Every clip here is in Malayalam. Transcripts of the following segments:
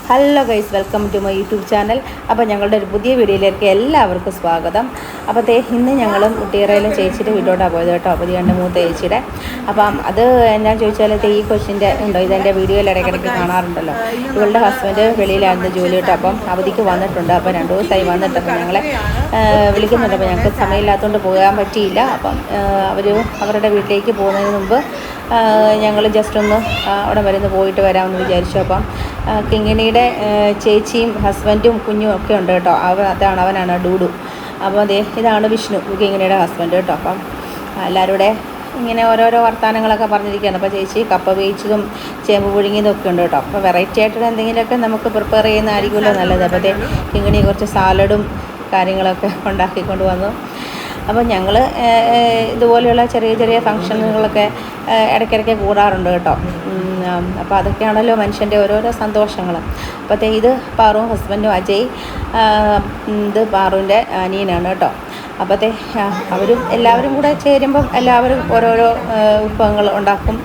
Hello guys, welcome to my YouTube channel. അപ്പോൾ ഞങ്ങളുടെ ഒരു പുതിയ വീഡിയോയിലേക്ക് എല്ലാവർക്കും സ്വാഗതം. അപ്പോൾ ഇന്ന് ഞങ്ങളും കുട്ടിയറയിലും ചേച്ചിയുടെ വീട്ടിലോട്ടാണ് പോയത് കേട്ടോ. അപ്പോൾ രണ്ട് മൂത്ത ചേച്ചിയുടെ. അപ്പം അത് എന്നാ ചോദിച്ചാൽ ഈ കൊച്ചിൻ്റെ ഉണ്ടോ, ഇതെൻ്റെ വീഡിയോയിൽ ഇടയ്ക്കിടയ്ക്ക് കാണാറുണ്ടല്ലോ. ഇവളുടെ ഹസ്ബൻഡ് വെളിയിലായിരുന്നു ജോലി കേട്ടോ. അപ്പം അവധിക്ക് വന്നിട്ടുണ്ട്. അപ്പം 2 ദിവസമായി വന്നിട്ട് അപ്പം ഞങ്ങളെ വിളിക്കുന്നുണ്ട്. അപ്പോൾ ഞങ്ങൾക്ക് സമയമില്ലാത്തതുകൊണ്ട് പോകാൻ പറ്റിയില്ല. അപ്പം അവരുടെ വീട്ടിലേക്ക് പോകുന്നതിന് മുമ്പ് ഞങ്ങൾ ജസ്റ്റ് ഒന്ന് അവിടെ വരുന്ന് പോയിട്ട് വരാമെന്ന് വിചാരിച്ചു. അപ്പം കിങ്ങിണിയുടെ ചേച്ചിയും ഹസ്ബൻഡും കുഞ്ഞും ഒക്കെ ഉണ്ട് കേട്ടോ. അവനാണ് ഡൂഡു. അപ്പോൾ ഇതാണ് വിഷ്ണു, കിങ്ങിണിയുടെ ഹസ്ബൻഡ് കേട്ടോ. അപ്പം എല്ലാവരും കൂടെ ഇങ്ങനെ ഓരോരോ വർത്തമാനങ്ങളൊക്കെ പറഞ്ഞിരിക്കുകയാണ്. അപ്പോൾ ചേച്ചി കപ്പ വേവിച്ചതും ചേമ്പ് പുഴുങ്ങിയതും ഒക്കെ ഉണ്ട് കേട്ടോ. അപ്പോൾ വെറൈറ്റി ആയിട്ടുള്ള എന്തെങ്കിലുമൊക്കെ നമുക്ക് പ്രിപ്പയർ ചെയ്യുന്നതായിരിക്കുമല്ലോ നല്ലത്. അപ്പോൾ കിങ്ങിണി കുറച്ച് സാലഡും കാര്യങ്ങളൊക്കെ ഉണ്ടാക്കിക്കൊണ്ട് വന്നു. അപ്പോൾ ഞങ്ങൾ ഇതുപോലെയുള്ള ചെറിയ ചെറിയ ഫങ്ഷനുകളൊക്കെ ഇടയ്ക്കിടയ്ക്ക് കൂടാറുണ്ട് കേട്ടോ. അപ്പോൾ അതൊക്കെയാണല്ലോ മനുഷ്യൻ്റെ ഓരോരോ സന്തോഷങ്ങൾ. അപ്പോൾ ഇത് പാറുവും ഹസ്ബൻഡും അജയ്, ഇത് പാറുവിൻ്റെ അനിയനാണ് കേട്ടോ. അപ്പോൾ അവരും എല്ലാവരും കൂടെ ചേരുമ്പം എല്ലാവരും ഓരോരോ വിഭവങ്ങൾ ഉണ്ടാക്കും.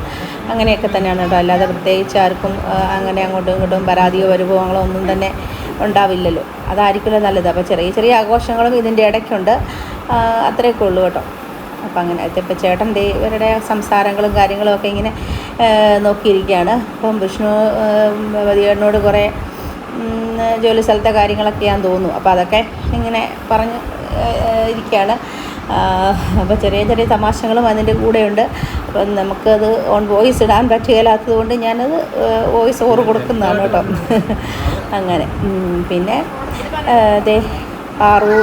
അങ്ങനെയൊക്കെ തന്നെയാണ് കേട്ടോ. അല്ലാതെ പ്രത്യേകിച്ച് ആർക്കും അങ്ങനെ അങ്ങോട്ടും ഇങ്ങോട്ടും പരാതിയോ പരിഭവങ്ങളോ ഒന്നും തന്നെ ഉണ്ടാവില്ലല്ലോ. അതായിരിക്കുമല്ലോ നല്ലത്. അപ്പോൾ ചെറിയ ചെറിയ ആഘോഷങ്ങളും ഇതിൻ്റെ ഇടയ്ക്കുണ്ട്. അത്രയൊക്കെ ഉള്ളൂ കേട്ടോ. അപ്പം അങ്ങനെ ഇപ്പോൾ ചേട്ടൻ ഇവരുടെ സംസാരങ്ങളും കാര്യങ്ങളും ഒക്കെ ഇങ്ങനെ നോക്കിയിരിക്കുകയാണ്. അപ്പം വിഷ്ണു വതിയേട്ടനോട് കുറേ ജോലി സ്ഥലത്തെ കാര്യങ്ങളൊക്കെയാണെന്ന് തോന്നുന്നു. അപ്പോൾ അതൊക്കെ ഇങ്ങനെ പറഞ്ഞ് ഇരിക്കുകയാണ്. അപ്പോൾ ചെറിയ ചെറിയ തമാശകളും അതിൻ്റെ കൂടെയുണ്ട്. അപ്പം നമുക്കത് ഓൺ വോയിസ് ഇടാൻ പറ്റുകയില്ലാത്തത് കൊണ്ട് ഞാനത് വോയിസ് ഓവർ കൊടുക്കുന്നതാണ് കേട്ടോ. അങ്ങനെ പിന്നെ പാറു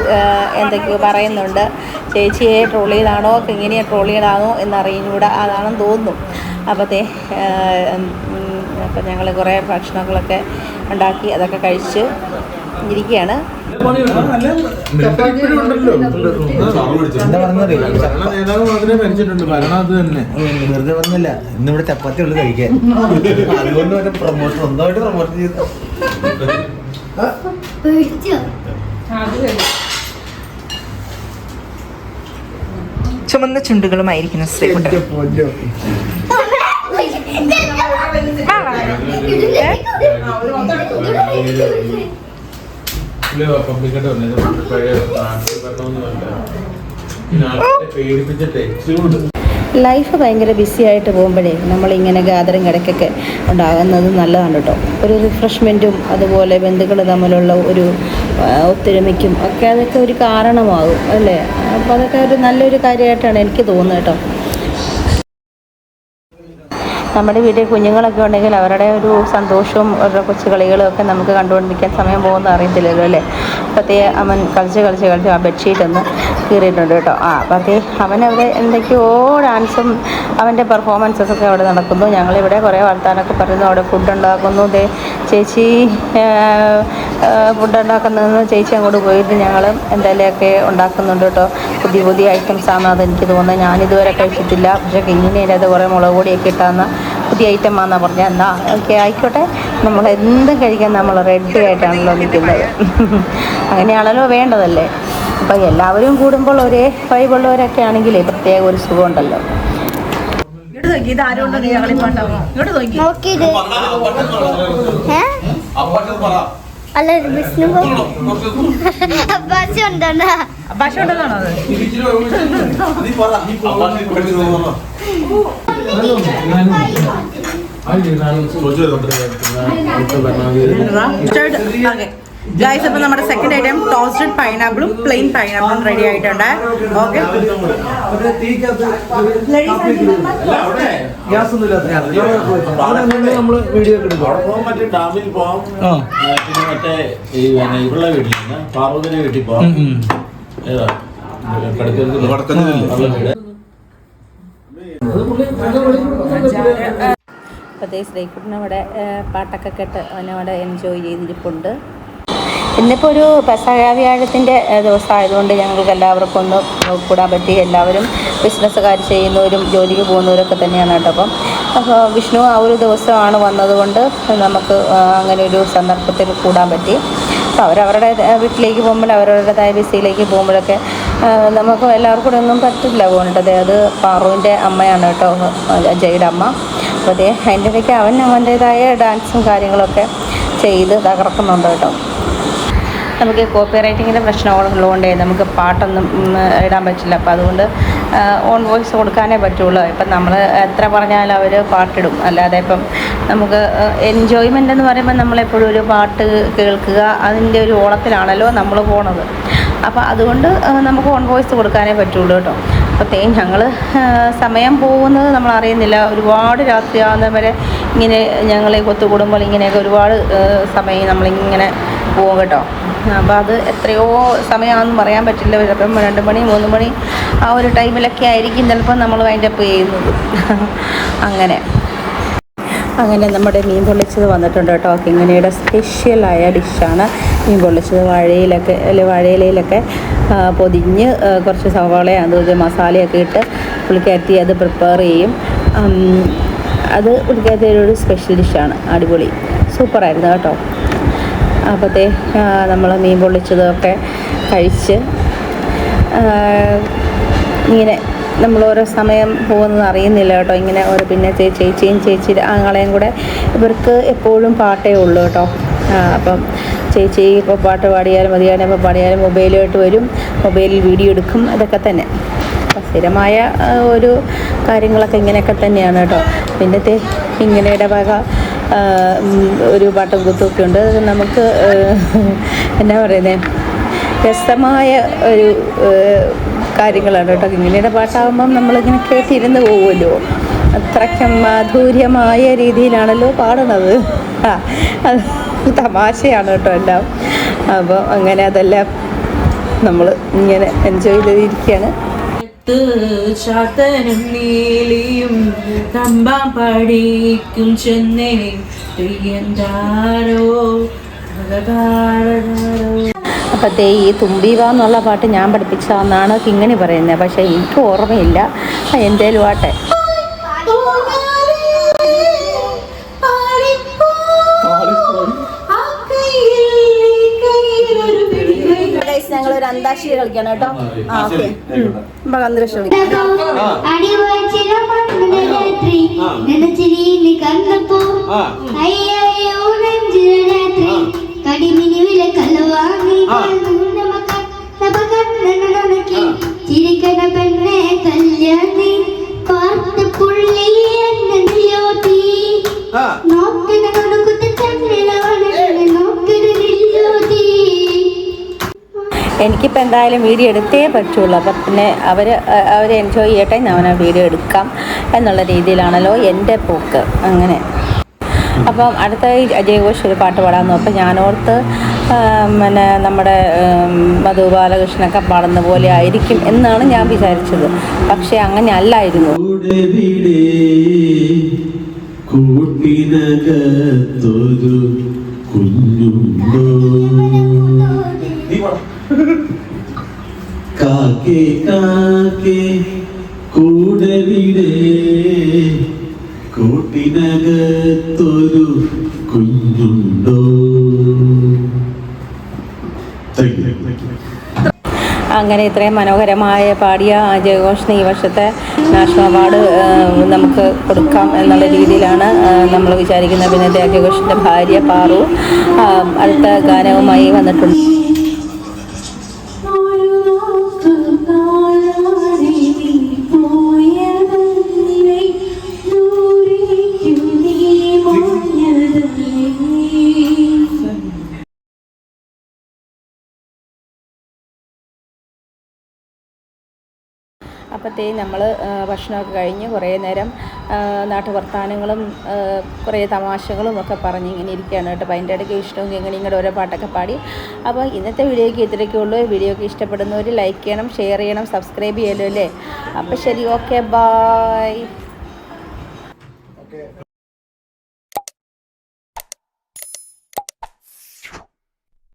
എന്തൊക്കെയോ പറയുന്നുണ്ട്. ചേച്ചിയെ ട്രോൾ ചെയ്താണോ കിങ്ങിനിയെ ട്രോൾ ചെയ്താണോ എന്നറിഞ്ഞുകൂടാ, അതാണെന്ന് തോന്നുന്നു. അപ്പം ഞങ്ങൾ കുറേ ഭക്ഷണങ്ങളൊക്കെ ഉണ്ടാക്കി അതൊക്കെ കഴിച്ച് ഇരിക്കുകയാണ്. വെറുതെ പറഞ്ഞില്ല, ഇന്നിവിടെ ചപ്പാത്തി ഉള്ളു കഴിക്കാൻ. അതുകൊണ്ട് പ്രൊമോഷൻ സ്വന്തമായിട്ട് പ്രൊമോഷൻ ചെയ്തു. ചുമന്ന ചുണ്ടുകളുമായിരിക്കുന്ന ശ്രീകുട്ടൻ ലൈഫ് ഭയങ്കര ബിസി ആയിട്ട് പോകുമ്പോഴേ നമ്മളിങ്ങനെ ഗാദറിങ് ഇടയ്ക്കൊക്കെ ഉണ്ടാകുന്നത് നല്ലതാണ് കേട്ടോ. ഒരു റിഫ്രഷ്മെൻറ്റും അതുപോലെ ബന്ധുക്കൾ തമ്മിലുള്ള ഒരു ഒത്തൊരുമയ്ക്കും ഒക്കെ അതൊക്കെ ഒരു കാരണമാകും അല്ലേ. അപ്പോൾ അതൊക്കെ ഒരു നല്ലൊരു കാര്യമായിട്ടാണ് എനിക്ക് തോന്നുന്നത് കേട്ടോ. നമ്മുടെ വീട്ടിൽ കുഞ്ഞുങ്ങളൊക്കെ ഉണ്ടെങ്കിൽ അവരുടെ ഒരു സന്തോഷവും അവരുടെ കൊച്ചു കളികളും ഒക്കെ നമുക്ക് കണ്ടുകൊണ്ടിരിക്കാൻ സമയം പോകുന്നത് അറിയത്തില്ലല്ലോ അല്ലേ. അപ്പോഴത്തേ അവൻ കളിച്ച് ആ ബെഡ്ഷീറ്റ് ഒന്ന് കീറിയിട്ടുണ്ട് കേട്ടോ. അപ്പോഴത്തേ അവനവിടെ എന്തൊക്കെയോ ഡാൻസും അവൻ്റെ പെർഫോമൻസസൊക്കെ അവിടെ നടക്കുന്നു. ഞങ്ങളിവിടെ കുറേ വർത്താനൊക്കെ പറയുന്നു. അവിടെ ഫുഡ് ഉണ്ടാക്കുന്നു. ചേച്ചി ഫുഡ് ഉണ്ടാക്കുന്നതെന്ന് ചേച്ചി അങ്ങോട്ട് പോയിട്ട് ഞങ്ങൾ എന്തെങ്കിലുമൊക്കെ ഉണ്ടാക്കുന്നുണ്ട് കേട്ടോ. പുതിയ ഐറ്റംസാണ് അതെനിക്ക് തോന്നുന്നത്. ഞാനിതുവരെ കഴിച്ചിട്ടില്ല. പക്ഷേ ഇങ്ങനെ അത് കുറേ മുളക് പൊടിയൊക്കെ ഇട്ടാന്ന് പുതിയ ഐറ്റമാണെന്നാണ് പറഞ്ഞാൽ. എന്നാൽ ഓക്കെ ആയിക്കോട്ടെ, നമ്മൾ എന്തും കഴിക്കാൻ നമ്മൾ റെഡി ആയിട്ടാണല്ലോ നിൽക്കുന്നത്. അങ്ങനെയാണല്ലോ വേണ്ടതല്ലേ. അപ്പം എല്ലാവരും കൂടുമ്പോൾ ഒരേ വൈബുള്ളവരൊക്കെ ആണെങ്കിലേ പ്രത്യേക ഒരു സുഖമുണ്ടല്ലോ. അല്ല വിഷ്ണു ഭാഷ ഉണ്ടെന്നാണോ അത്? ഗൈസ്, അപ്പോൾ നമ്മുടെ സെക്കൻഡ് ഐറ്റം ടോസ്റ്റഡ് പൈനാപ്പിളും പ്ലെയിൻ പൈനാപ്പിളും റെഡി ആയിട്ടുണ്ട്. ഓക്കെ, നമ്മള് വീഡിയോ ഒക്കെ എടുക്കും. ഡാമിൽ പോവാം, പിന്നെ മറ്റേ ഇവളുടെ വീട്ടിൽ പാർവതിന്റെ വീട്ടിൽ പോവാം. അപ്പോൾ ശ്രീകുട്ടനവിടെ പാട്ടൊക്കെ കേട്ട് അവനവിടെ എൻജോയ് ചെയ്തിരിപ്പുണ്ട്. ഇന്നിപ്പോൾ ഒരു പെസഹ വ്യാഴത്തിൻ്റെ ദിവസമായതുകൊണ്ട് ഞങ്ങൾക്ക് എല്ലാവർക്കും ഒന്ന് കൂടാൻ പറ്റി. എല്ലാവരും ബിസിനസ്സുകാർ ചെയ്യുന്നവരും ജോലിക്ക് പോകുന്നവരൊക്കെ തന്നെയാണ് കേട്ടോ. അപ്പോൾ വിഷ്ണു ആ ഒരു ദിവസമാണ് വന്നതുകൊണ്ട് നമുക്ക് അങ്ങനെ ഒരു സന്ദർഭത്തിൽ കൂടാൻ പറ്റി. അപ്പോൾ അവരവരുടെ വീട്ടിലേക്ക് പോകുമ്പോൾ അവരവരുടേതായ ബിസിയിലേക്ക് പോകുമ്പോഴൊക്കെ നമുക്ക് എല്ലാവർക്കും കൂടെ ഒന്നും പറ്റില്ല പോകേണ്ടത്. അത് പാറുവിൻ്റെ അമ്മയാണ് കേട്ടോ, അജയുടെ അമ്മ. അപ്പോൾ അതിൻ്റെ ഇടയ്ക്ക് അവൻ്റേതായ ഡാൻസും കാര്യങ്ങളൊക്കെ ചെയ്ത് തകർക്കുന്നുണ്ട് കേട്ടോ. നമുക്ക് കോപ്പി റൈറ്റിങ്ങിൻ്റെ പ്രശ്നമുള്ളതുകൊണ്ട് നമുക്ക് പാട്ടൊന്നും ഇടാൻ പറ്റില്ല. അപ്പോൾ അതുകൊണ്ട് ഓൺ വോയിസ് കൊടുക്കാനേ പറ്റുള്ളൂ. ഇപ്പം നമ്മൾ എത്ര പറഞ്ഞാലും അവർ പാട്ടിടും. അല്ലാതെ ഇപ്പം നമുക്ക് എൻജോയ്മെൻ്റ് എന്ന് പറയുമ്പോൾ നമ്മളെപ്പോഴും ഒരു പാട്ട് കേൾക്കുക, അതിൻ്റെ ഒരു ഓളത്തിലാണല്ലോ നമ്മൾ പോണത്. അപ്പോൾ അതുകൊണ്ട് നമുക്ക് ഓൺ വോയിസ് കൊടുക്കാനേ പറ്റുള്ളൂ കേട്ടോ. അപ്പോൾ ഞങ്ങൾ സമയം പോകുന്നത് നമ്മൾ അറിയുന്നില്ല. ഒരുപാട് രാത്രിയാകുന്ന വരെ ഇങ്ങനെ ഞങ്ങളെ ഒത്തുകൂടുമ്പോൾ ഇങ്ങനെയൊക്കെ ഒരുപാട് സമയം നമ്മളിങ്ങനെ പോകും കേട്ടോ. അപ്പോൾ അത് എത്രയോ സമയമാണെന്ന് പറയാൻ പറ്റില്ല. ചിലപ്പം 2 മണി 3 മണി ആ ഒരു ടൈമിലൊക്കെ ആയിരിക്കും ചിലപ്പോൾ നമ്മൾ വൈൻഡപ്പ് ചെയ്യുന്നത്. അങ്ങനെ നമ്മുടെ മീൻ പൊള്ളിച്ചത് വന്നിട്ടുണ്ട് കേട്ടോ. കിങ്ങിണിയുടെ സ്പെഷ്യലായ ഡിഷാണ് മീൻ പൊള്ളിച്ചത്. വാഴയിലയിലൊക്കെ പൊതിഞ്ഞ് കുറച്ച് സവാളയും അത് മസാലയൊക്കെ ഇട്ട് പുള്ളിക്കരത്തി അത് പ്രിപ്പയർ ചെയ്യും. അത് പുള്ളിക്കരത്തിയുടെ ഒരു സ്പെഷ്യൽ ഡിഷാണ്. അടിപൊളി, സൂപ്പറായിരുന്നു കേട്ടോ. അപ്പോഴത്തെ നമ്മൾ മീൻ പൊള്ളിച്ചതൊക്കെ കഴിച്ച് ഇങ്ങനെ നമ്മൾ ഓരോ സമയം പോകുന്നത് അറിയുന്നില്ല കേട്ടോ. ഇങ്ങനെ ഓരോ പിന്നെ ചേച്ചി ആങ്ങളെയും കൂടെ ഇവർക്ക് എപ്പോഴും പാട്ടേ ഉള്ളൂ കേട്ടോ. അപ്പം ചേച്ചി ഇപ്പോൾ പാട്ട് പാടിയാലും മതിയാലും പാടിയാലും മൊബൈലുമായിട്ട് വരും, മൊബൈലിൽ വീഡിയോ എടുക്കും, ഇതൊക്കെ തന്നെ സ്ഥിരമായ ഒരു കാര്യങ്ങളൊക്കെ ഇങ്ങനെയൊക്കെ തന്നെയാണ് കേട്ടോ. പിന്നത്തെ ഇങ്ങനെയുടെ വക ഒരു പാട്ടും കുത്തുമൊക്കെ ഉണ്ട്. നമുക്ക് എന്നാ പറയുന്നത്, രസമായ ഒരു കാര്യങ്ങളാണ് കേട്ടോ. ഇങ്ങനെയുടെ പാട്ടാകുമ്പം നമ്മളിങ്ങനെ കേട്ടിരുന്ന് പോകുമല്ലോ. അത്രയ്ക്കും മാധുര്യമായ രീതിയിലാണല്ലോ പാടുന്നത്. അത് തമാശയാണ് കേട്ടോ എല്ലാം. അപ്പോൾ അങ്ങനെ അതെല്ലാം നമ്മൾ ഇങ്ങനെ എൻജോയ് ചെയ്തിരിക്കുകയാണ്. ചാത്തനും നീലിയും തമ്പാൻ പഠിക്കും ചെന്നേ അപ്പോഴത്തെ ഈ തുമ്പി വാ എന്നുള്ള പാട്ട് ഞാൻ പഠിപ്പിച്ചതെന്നാണ് കിങ്ങിണി പറയുന്നത്. പക്ഷേ എനിക്ക് ഓർമ്മയില്ല. എന്തേലും ആട്ടെ. ഞങ്ങളൊരു അന്താക്ഷരി കളിക്കണം കേട്ടോ. ഓക്കെ, അന്താക്ഷരി ചിരിക്കണ പെണ്ണെ കല്യാണി പാർത്ത പുള്ളി എന്നോട്ടി നോക്കിന കൊടുക്കുന്ന ചന്ദ്രനാണ് നോക്കിനോട്ടി. എനിക്കിപ്പോൾ എന്തായാലും വീഡിയോ എടുത്തേ പറ്റുള്ളൂ. അപ്പം പിന്നെ അവർ എൻജോയ് ചെയ്യട്ടെ, ഞാൻ ആ വീഡിയോ എടുക്കാം എന്നുള്ള രീതിയിലാണല്ലോ എൻ്റെ പോക്ക്. അങ്ങനെ അപ്പം അടുത്ത ജയഘോഷ് ഒരു പാട്ട് പാടാൻ നോക്കാം. ഞാനോർത്ത് പിന്നെ നമ്മുടെ മധു ബാലകൃഷ്ണനൊക്കെ പാടുന്ന പോലെ ആയിരിക്കും എന്നാണ് ഞാൻ വിചാരിച്ചത്. പക്ഷേ അങ്ങനെ അല്ലായിരുന്നു. കാക്കേ കാക്കേ കൂടവിടെ കൂട്ടിനകത്തൊരു കുഞ്ഞുണ്ടോ. അങ്ങനെ ഇത്രയും മനോഹരമായ പാടിയ ജയഘോഷിന് ഈ വർഷത്തെ നാഷണൽ അവാർഡ് നമുക്ക് കൊടുക്കാം എന്നുള്ള രീതിയിലാണ് നമ്മൾ വിചാരിക്കുന്നത്. പിന്നെ ജയഘോഷിൻ്റെ ഭാര്യ പാറു അടുത്ത ഗാനവുമായി വന്നിട്ടുണ്ട്. അപ്പോഴത്തേ നമ്മൾ ഭക്ഷണമൊക്കെ കഴിഞ്ഞ് കുറേ നേരം നാട്ടുവർത്താനങ്ങളും കുറേ തമാശകളും ഒക്കെ പറഞ്ഞ് ഇങ്ങനെ ഇരിക്കുകയാണ് കേട്ടോ. അപ്പോൾ അതിൻ്റെ ഇടയ്ക്ക് ഇഷ്ടവും ഇങ്ങനെ ഓരോ പാട്ടൊക്കെ പാടി. അപ്പോൾ ഇന്നത്തെ വീഡിയോയ്ക്ക് ഇത്രയൊക്കെ ഉള്ളൂ. വീഡിയോയ്ക്ക് ഇഷ്ടപ്പെടുന്നവർ ലൈക്ക് ചെയ്യണം, ഷെയർ ചെയ്യണം, സബ്സ്ക്രൈബ് ചെയ്യല്ലോ അല്ലേ. അപ്പോൾ ശരി, ഓക്കെ, ബായ്.